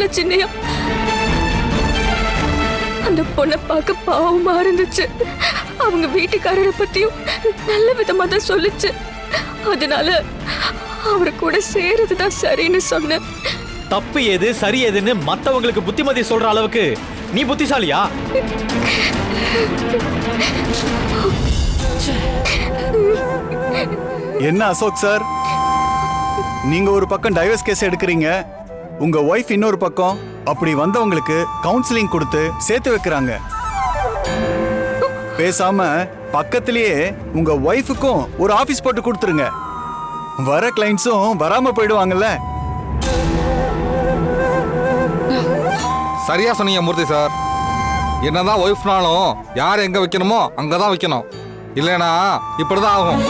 இல்ல சின்னையா. அந்த பொண்ணை பார்க்க பாவமா இருந்துச்சு. அவங்க வீட்டுக்காரரை பத்தியும் நல்ல விதமா தான் சொல்லுச்சு. அதனால அவரு கூட சேருதுதான் சரின்னு சொன்னேன். தப்பு எது சரி எதுன்னு மத்தவங்களுக்கு புத்திமதி சொல்ற அளவுக்கு நீ புத்திசாலியா? என்ன அசோக் சார், நீங்க ஒரு பக்கம் டைவர்ஸ் கேஸ் எடுக்கிறீங்க, உங்க ஒய்ஃப் இன்னொரு பக்கம் அப்படி வந்தவங்களுக்கு கவுன்சிலிங் கொடுத்து சேர்த்து வைக்கிறாங்க. பேசாம பக்கத்திலேயே உங்க ஒய்ஃபுக்கும் ஒரு ஆபீஸ் போட்டு கொடுத்துருங்க. வர கிளைண்ட்ஸும் வராம போயிடுவாங்கல்ல. சரியா சொன்னீங்க மூர்த்தி சார். என்னதான் ஒய்ஃப்னாலும் யார் எங்க வைக்கணுமோ அங்கதான் வைக்கணும். இல்லைனா இப்படிதான் ஆகும்.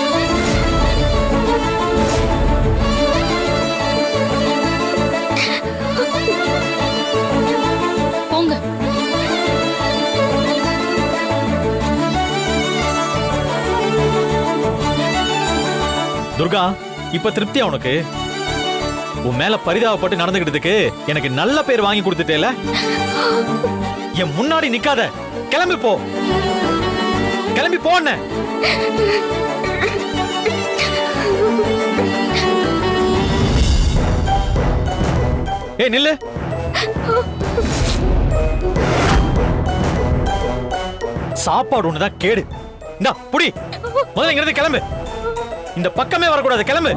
போங்க. துர்கா, இப்ப திருப்தியா உனக்கு? உன் மேல பரிதாபப்பட்டு நடந்துகிட்டதுக்கு எனக்கு நல்ல பேர் வாங்கி கொடுத்துட்டேல. என் முன்னாடி நிக்காத, கிளம்பி போ. கிளம்பி போன. ஏய் நில்லு. சாப்பாடு ஒண்ணுதான் கேடு. இந்தா புடி. முதல்ல இங்கிருந்து கிளம்பு. இந்த பக்கமே வரக்கூடாது, கிளம்பு.